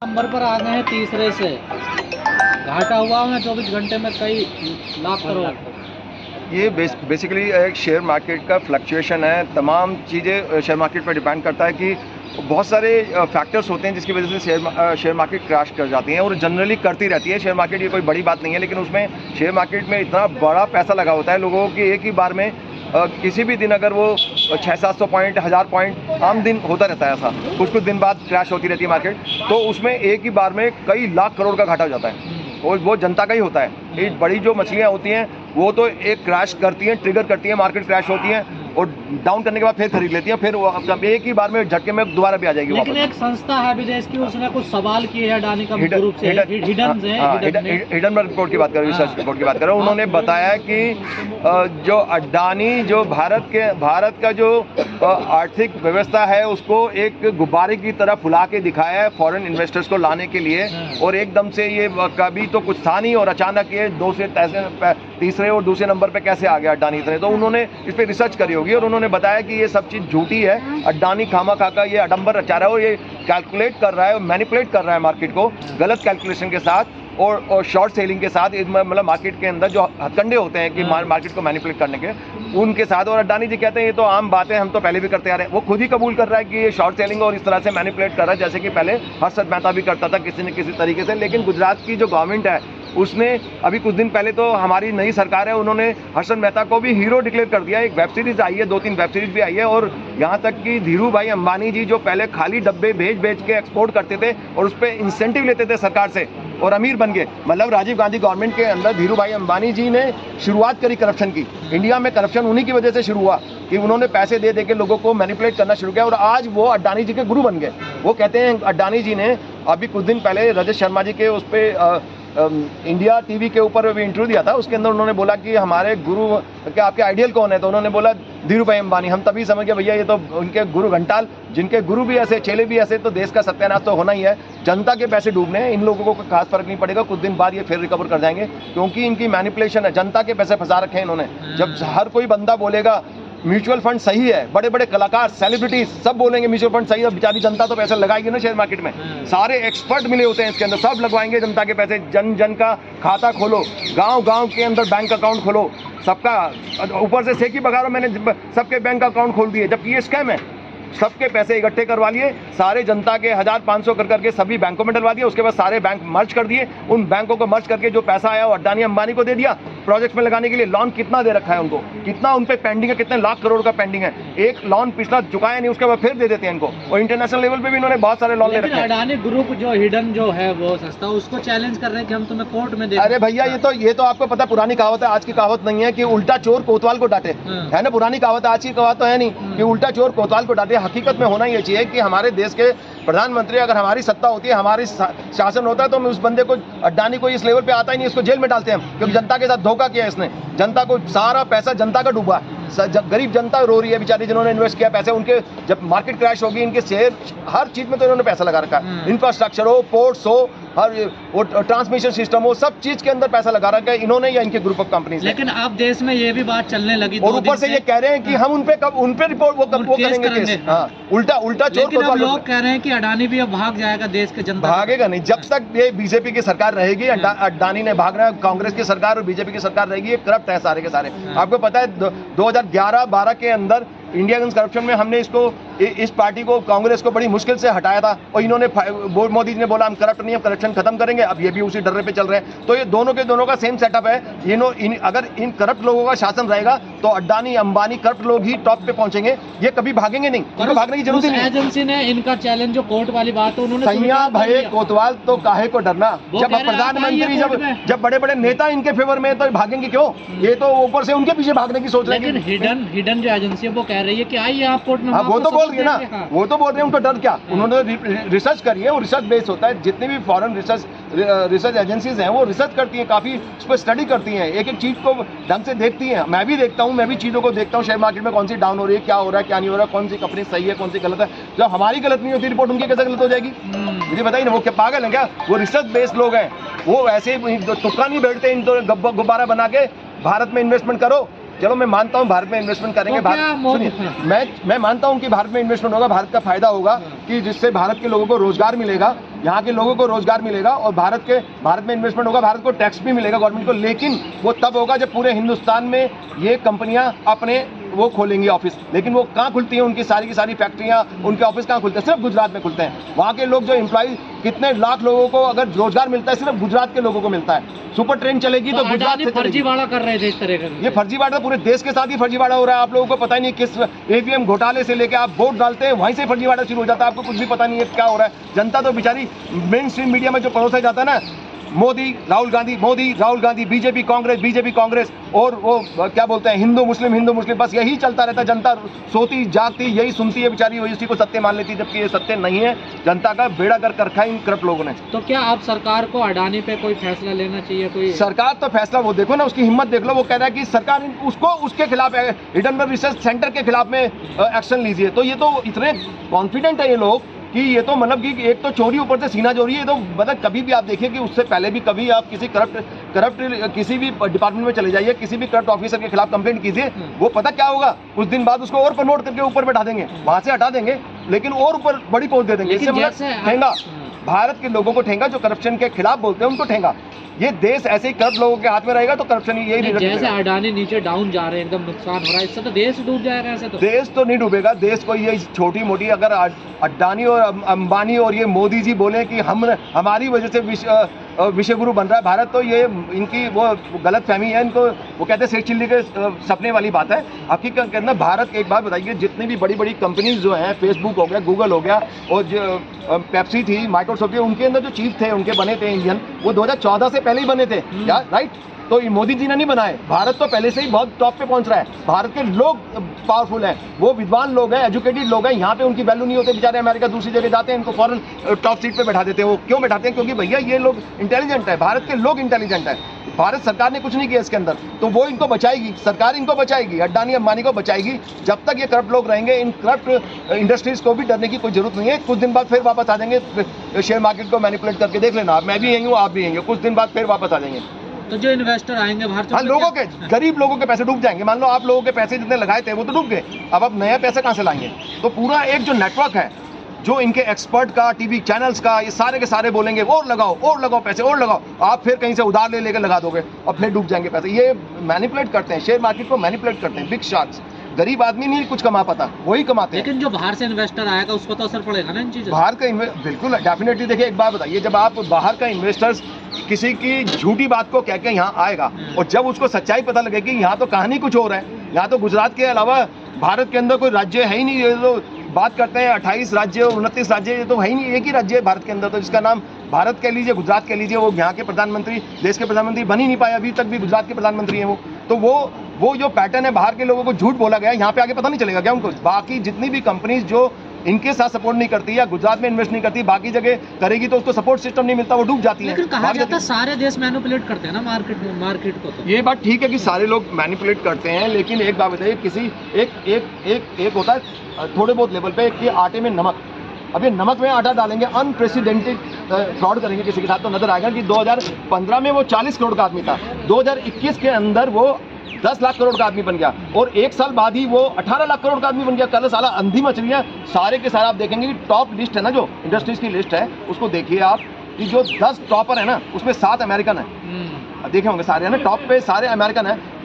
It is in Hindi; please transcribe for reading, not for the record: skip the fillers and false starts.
नंबर पर आ गए हैं तीसरे से, घाटा हुआ है 24 घंटे में कई लाख करोड़। ये बेसिकली एक शेयर मार्केट का फ्लक्चुएशन है। तमाम चीज़ें शेयर मार्केट पर डिपेंड करता है कि बहुत सारे फैक्टर्स होते हैं जिसकी वजह से शेयर मार्केट क्रैश कर जाती हैं और जनरली करती रहती है शेयर मार्केट। ये कोई बड़ी बात नहीं है, लेकिन उसमें शेयर मार्केट में इतना बड़ा पैसा लगा होता है लोगों की एक ही बार में। किसी भी दिन अगर वो 600-700 पॉइंट 1000 पॉइंट आम दिन होता रहता है, ऐसा कुछ दिन बाद क्रैश होती रहती है मार्केट, तो उसमें एक ही बार में कई लाख करोड़ का घाटा हो जाता है और वो जनता का ही होता है। ये बड़ी जो मछलियाँ होती हैं वो तो एक क्रैश करती हैं, ट्रिगर करती हैं, मार्केट क्रैश होती हैं और डाउन करने के बाद फिर खरीद लेती हैं, फिर वो एक ही बार में झटके में दोबारा भी आ जाएगी। लेकिन एक संस्था है विदेश की, उसने कुछ सवाल किए हैं अडानी का ग्रुप से, हिडन रिपोर्ट की बात कर रहे हैं, रिसर्च रिपोर्ट की बात कर रहे हैं। उन्होंने बताया कि जो अडानी जो भारत का जो आर्थिक व्यवस्था है उसको एक गुब्बारे की तरह फुला के दिखाया है फॉरेन इन्वेस्टर्स को लाने के लिए, और एकदम से ये कभी तो कुछ था नहीं और अचानक ये तीसरे और दूसरे नंबर पे कैसे आ गया अडानी इतने। तो उन्होंने इस पर रिसर्च करी होगी और उन्होंने बताया कि ये सब चीज़ झूठी है। अडानी खामा खाका ये आडंबर रचा रहा है और ये कैलकुलेट कर रहा है, मैनिपुलेट कर रहा है मार्केट को गलत कैलकुलेशन के साथ और शॉर्ट सेलिंग के साथ, मतलब मार्केट के अंदर जो हथकंडे होते हैं कि मार्केट को मैनिपुलेट करने के, उनके साथ। और अडानी जी कहते हैं ये तो आम बात है, हम तो पहले भी करते आ रहे हैं। वो खुद ही कबूल कर रहा है कि ये शॉर्ट सेलिंग और इस तरह से मैनिपुलेट कर रहा है, जैसे कि पहले हर्षद मेहता भी करता था किसी न किसी तरीके से। लेकिन गुजरात की जो गवर्नमेंट है उसने अभी कुछ दिन पहले, तो हमारी नई सरकार है, उन्होंने हर्षद मेहता को भी हीरो डिक्लेयर कर दिया। एक वेब सीरीज आई है, 2-3 वेब सीरीज भी आई है, और यहाँ तक कि धीरू भाई अंबानी जी जो पहले खाली डब्बे भेज के एक्सपोर्ट करते थे और उस पर इंसेंटिव लेते थे सरकार से और अमीर बन गए। मतलब राजीव गांधी गवर्नमेंट के अंदर धीरू भाई अंबानी जी ने शुरुआत करी करप्शन की। इंडिया में करप्शन उन्हीं की वजह से शुरू हुआ कि उन्होंने पैसे दे के लोगों को मैनिपुलेट करना शुरू किया और आज वो अडानी जी के गुरु बन गए। वो कहते हैं अडानी जी ने अभी कुछ दिन पहले रजत शर्मा जी के उस पर इंडिया टीवी के ऊपर भी इंटरव्यू दिया था, उसके अंदर उन्होंने बोला कि हमारे गुरु क्या, आपके आइडियल कौन है, तो उन्होंने बोला धीरू भाई अंबानी। हम तभी समझ गए भैया ये तो उनके गुरु घंटाल, जिनके गुरु भी ऐसे चेले भी ऐसे, तो देश का सत्यानाश तो होना ही है। जनता के पैसे डूबने हैं, इन लोगों को खास फर्क नहीं पड़ेगा, कुछ दिन बाद ये फिर रिकवर कर जाएंगे क्योंकि इनकी मैनिपुलेशन है। जनता के पैसे फंसा रखे हैं इन्होंने। जब हर कोई बंदा बोलेगा म्यूचुअल फंड सही है, बड़े बड़े कलाकार सेलिब्रिटीज सब बोलेंगे म्यूचुअल फंड सही है, बेचारी जनता तो पैसे लगाएगी ना शेयर मार्केट में। सारे एक्सपर्ट मिले होते हैं इसके अंदर, सब लगवाएंगे जनता के पैसे। जन जन का खाता खोलो, गांव के अंदर बैंक अकाउंट खोलो, सबका ऊपर से सेकी बघारो, मैंने सबके बैंक अकाउंट खोल दिए, जबकि ये स्कैम है। सबके पैसे इकट्ठे करवा लिए, सारे जनता के 1000-500 कर करके सभी बैंकों में डलवा दिए। उसके बाद सारे बैंक मर्ज कर दिए, उन बैंकों को मर्ज करके जो पैसा आया वो अडानी अंबानी को दे दिया प्रोजेक्ट में लगाने के लिए। लोन कितना दे रखा है उनको, कितना उन पे पेंडिंग है, कितने लाख करोड़ का पेंडिंग है। एक लोन पिछला चुकाया नहीं, उसके बाद फिर दे देते हैं इनको। और इंटरनेशनल लेवल पे भी इन्होंने बहुत सारे लोन ले रखे हैं। अडानी ग्रुप जो हिडन जो है वो संस्था, उसको चैलेंज कर रहे हैं कि हम तुम्हें कोर्ट में दे। अरे भैया ये तो आपको पता, पुरानी कहावत है, आज की कहावत नहीं है कि उल्टा चोर कोतवाल को डांटे, है ना। पुरानी कहावत, आज की कहावत तो है नहीं कि उल्टा चोर कोतवाल को डांटे। हकीकत में होना चाहिए कि हमारे देश के प्रधानमंत्री, अगर हमारी सत्ता होती है, हमारी शासन होता है, तो हम उस बंदे को, अडानी को इस लेवल पे आता ही नहीं, इसको जेल में डालते हैं हम, क्योंकि जनता के साथ धोखा किया इसने। जनता को सारा पैसा जनता का डूबा, गरीब जनता रो रही है बेचारी, जिन्होंने इन्वेस्ट किया पैसे। उनके जब मार्केट क्रैश होगी, इनके शेयर हर चीज में तो इन्होंने पैसा लगा रखा है। इंफ्रास्ट्रक्चर हो, पोर्ट्स हो, हर वो ट्रांसमिशन सिस्टम हो, सब चीज के अंदर पैसा लगा रखा है इन्होंने या इनके ग्रुप ऑफ कंपनीज। लेकिन अब देश में ये भी बात चलने लगी और ऊपर से ये कह रहे हैं कि हम उन पे रिपोर्ट वो करेंगे केस। हाँ, उल्टा चोर को। लोग कह रहे हैं कि अडानी भी अब भाग जाएगा देश के जनता। भागेगा नहीं, जब तक ये बीजेपी की सरकार रहेगी। अडानी ने भागना है, कांग्रेस की सरकार और बीजेपी की सरकार रहेगी। ये करप्ट है सारे के सारे। आपको पता है 2011-12 के अंदर इंडिया अगेंस्ट करप्शन में हमने इस पार्टी को, कांग्रेस को बड़ी मुश्किल से हटाया था और इन्होंने, मोदी जी ने बोला हम करप्ट नहीं, हम करप्शन खत्म करेंगे। अब ये भी उसी डर्रे पे चल रहे हैं। तो ये दोनों का सेम सेटअप है। अगर इन करप्ट लोगों का शासन रहेगा तो अडानी अंबानी करप्ट लोग ही टॉप पे पहुंचेंगे, ये कभी भागेंगे नहीं, इनको भागने की जरूरत नहीं। एजेंसी ने इनका चैलेंज, जो कोर्ट वाली बात है, उन्होंने सैया भाई कोतवाल तो काहे को डरना, जब प्रधानमंत्री, जब बड़े बड़े नेता इनके फेवर में, तो भागेंगे क्यों? ये तो ऊपर से उनके पीछे भागने की सोच रहे हैं। लेकिन हिडन जो एजेंसी है वो कह रही है कि आइए आप कोर्ट में। वो तो बोल रही है ना, वो तो बोल रहे हैं, उनको डर क्या? उन्होंने रिसर्च करी है, वो रिसर्च बेस्ड होता है। जितनी भी फॉरेन रिसर्च एजेंसीज हैं वो रिसर्च करती हैं, काफी उस पर स्टडी करती हैं, एक एक चीज को ढंग से देखती हैं। मैं भी देखता हूँ, मैं भी चीजों को देखता हूँ, शेयर मार्केट में कौन सी डाउन हो रही है, क्या हो रहा है, क्या नहीं हो रहा है, कौन सी कंपनी सही है, कौन सी गलत है। जब हमारी गलत नहीं होती रिपोर्ट, उनकी कैसे गलत हो जाएगी? मुझे बताइए ना, वो क्या पागल है क्या? वो रिसर्च बेस्ड लोग हैं, वो ऐसे तुक्का नहीं बैठते इन तो गुब्बारा बना के भारत में इन्वेस्टमेंट करो। चलो मैं मानता हूँ भारत में इन्वेस्टमेंट करेंगे, मैं मानता हूँ कि भारत में इन्वेस्टमेंट होगा, भारत का फायदा होगा कि जिससे भारत के लोगों को रोजगार मिलेगा यहाँ के लोगों को रोजगार मिलेगा और भारत में इन्वेस्टमेंट होगा, भारत को टैक्स भी मिलेगा गवर्नमेंट को, लेकिन वो तब होगा जब पूरे हिंदुस्तान में ये कंपनियां अपने वो खोलेंगी ऑफिस। लेकिन वो कहाँ खुलती हैं, उनकी सारी की सारी फैक्ट्रियाँ, उनके ऑफिस कहाँ खुलते हैं? सिर्फ गुजरात में खुलते हैं। वहाँ के लोग जो एम्प्लॉय, कितने लाख लोगों को अगर रोजगार मिलता है, सिर्फ गुजरात के लोगों को मिलता है। सुपर ट्रेन चलेगी तो गुजरात से चलेगी। फर्जीवाड़ा कर रहे थे इस तरह का, ये फर्जीवाड़ा पूरे देश के साथ ही फर्जीवाड़ा हो रहा है। आप लोगों को पता ही नहीं, किस ईवीएम घोटाले से लेके आप वोट डालते हैं वहीं से फर्जीवाड़ा शुरू हो जाता है, आपको कुछ भी पता नहीं है क्या हो रहा है। जनता तो बेचारी मेन स्ट्रीम मीडिया में जो परोसा जाता है ना, मोदी राहुल गांधी, बीजेपी कांग्रेस, और वो क्या बोलते हैं, हिंदू मुस्लिम, बस यही चलता रहता है। जनता सोती जागती यही सुनती है बेचारी, वही उसी को सत्य मान लेती है, जबकि ये सत्य नहीं है। जनता का बेड़ा गर्क कर रखा है इन करप्ट लोगों ने। तो क्या आप सरकार को अडानी पे कोई फैसला लेना चाहिए? कोई सरकार तो फैसला, वो देखो ना, उसकी हिम्मत देख लो। वो कह रहा है कि सरकार उसके खिलाफ, हिडनबर्ग रिसर्च सेंटर के खिलाफ में एक्शन लीजिए। तो ये तो इतने कॉन्फिडेंट है ये लोग कि ये तो मतलब कि एक तो चोरी ऊपर से सीना चोरी है। तो मतलब कभी भी आप देखिए कि उससे पहले भी कभी आप किसी करप्ट किसी भी डिपार्टमेंट में चले जाइए, किसी भी करप्ट ऑफिसर के खिलाफ कंप्लेंट कीजिए, वो पता क्या होगा, कुछ दिन बाद उसको और प्रमोट करके ऊपर बैठा देंगे, वहां से हटा देंगे, लेकिन और ऊपर बड़ी पोस्ट दे देंगे। इससे मतलब ठेंगा, भारत के लोगों को ठेंगा, जो करप्शन के खिलाफ बोलते हैं उनको ठेंगा। ये देश ऐसे ही करप्ट लोगों के हाथ में रहेगा तो करप्शन ही यही जैसे अडानी नीचे डाउन जा रहे हैं, एकदम नुकसान हो रहा है, इससे तो देश डूब जाएगा। ऐसे तो देश तो नहीं डूबेगा। देश को ये छोटी मोटी अगर अडानी और अंबानी और ये मोदी जी बोले कि हमारी वजह से विश्व गुरु बन रहा है भारत, तो ये इनकी वो गलत फहमी है। इनको वो कहते हैं शेख चिल्ली के सपने वाली बात है। हकीकत के अंदर भारत, एक बात बताइए, जितनी भी बड़ी बड़ी कंपनीज जो हैं, फेसबुक हो गया, गूगल हो गया, और जो पेप्सी थी, माइक्रोसॉफ्ट, उनके अंदर जो चीफ थे, उनके बने थे इंडियन, वो 2014 से पहले ही बने थे यार, राइट। तो ये मोदी जी ने नहीं बनाए। भारत तो पहले से ही बहुत टॉप पे पहुंच रहा है। भारत के लोग पावरफुल हैं, वो विद्वान लोग हैं, एजुकेटेड लोग हैं। यहाँ पे उनकी वैल्यू नहीं होती, बेचारे अमेरिका दूसरी जगह जाते हैं, इनको फॉरेन टॉप सीट पे बैठा देते हैं। वो क्यों बैठाते हैं? क्योंकि भैया ये लोग इंटेलिजेंट है, भारत के लोग इंटेलिजेंट है। भारत सरकार ने कुछ नहीं किया इसके अंदर, तो वो इनको बचाएगी, सरकार इनको बचाएगी, अडानी अंबानी को बचाएगी। जब तक ये करप्ट लोग रहेंगे, इन करप्ट इंडस्ट्रीज को भी डरने की कोई जरूरत नहीं है। कुछ दिन बाद फिर वापस आ जाएंगे शेयर मार्केट को मैनिपुलेट करके। देख लेना, मैं भी यहीं हूँ, आप भी यहीं हो, कुछ दिन बाद फिर वापस आ जाएंगे। तो जो इन्वेस्टर आएंगे बाहर, हाँ, लोगों के, गरीब लोगों के पैसे डूब जाएंगे। मान लो आप लोगों के पैसे जितने लगाए थे वो तो डूब गए, अब आप नया पैसा कहाँ से लाएंगे? तो पूरा एक जो नेटवर्क है, जो इनके एक्सपर्ट का, टीवी चैनल्स का, ये सारे के सारे बोलेंगे और लगाओ पैसे, और लगाओ। आप फिर कहीं से उधार ले लेकर लगा दोगे और फिर डूब जाएंगे पैसे। ये मैनिपुलेट करते हैं, शेयर मार्केट को मैनिपुलेट करते हैं बिग शार्क्स। गरीब आदमी नहीं कुछ कमा पाता, वही कमाते हैं। लेकिन जो बाहर से इन्वेस्टर आएगा उसको तो असर पड़ेगा ना इन चीज़ों। बाहर का बिल्कुल डेफिनेटली। देखिए, एक बात बताइए, जब आप बाहर का इन्वेस्टर्स किसी की झूठी बात को कह के यहाँ आएगा और जब उसको सच्चाई पता लगे कि यहाँ तो कहानी कुछ और है, यहाँ तो गुजरात के अलावा भारत के अंदर कोई राज्य है ही नहीं। ये तो बात करते हैं 28 राज्य और 29 राज्य, ये तो है ही नहीं, एक ही राज्य है भारत के अंदर, तो जिसका नाम भारत कह लीजिए, गुजरात कह लीजिए। वो यहाँ के प्रधानमंत्री, देश के प्रधानमंत्री बन ही नहीं पाए, अभी तक भी गुजरात के प्रधानमंत्री हैं वो। तो वो जो पैटर्न है, बाहर के लोगों को झूठ बोला गया, यहाँ पे आगे पता नहीं चलेगा क्या उनको? बाकी जितनी भी कंपनीज जो इनके साथ सपोर्ट नहीं करती या गुजरात में इन्वेस्ट नहीं करती, बाकी जगह करेगी तो उसको सपोर्ट सिस्टम नहीं मिलता, वो डूब जाती है। लेकिन कहा जाता है सारे देश मैनिपुलेट करते हैं ना मार्केट को। तो ये बात ठीक है कि सारे लोग मैनिपुलेट करते हैं, लेकिन एक बात बताइए, किसी एक होता है थोड़े बहुत लेवल पे कि आटे में नमक। अब ये नमक में आटा डालेंगे, अनप्रेसिडेंटेड फ्रॉड करेंगे किसी के साथ, तो नजर आएगा कि 2015 में वो 40 करोड़ का आदमी था, 2021 के अंदर वो 10 लाख करोड़ का आदमी बन गया, और एक साल बाद ही वो 18 लाख करोड़ का आदमी बन गया। कल साला अंधी मछलियाँ सारे के सारे आप देखेंगे कि टॉप लिस्ट है ना, जो इंडस्ट्रीज की लिस्ट है, उसको देखिए आप कि जो 10 टॉपर है ना, उसमें 7 अमेरिकन है। देखे होंगे सारे है ना, टॉप पे सारे अमेरिकन है।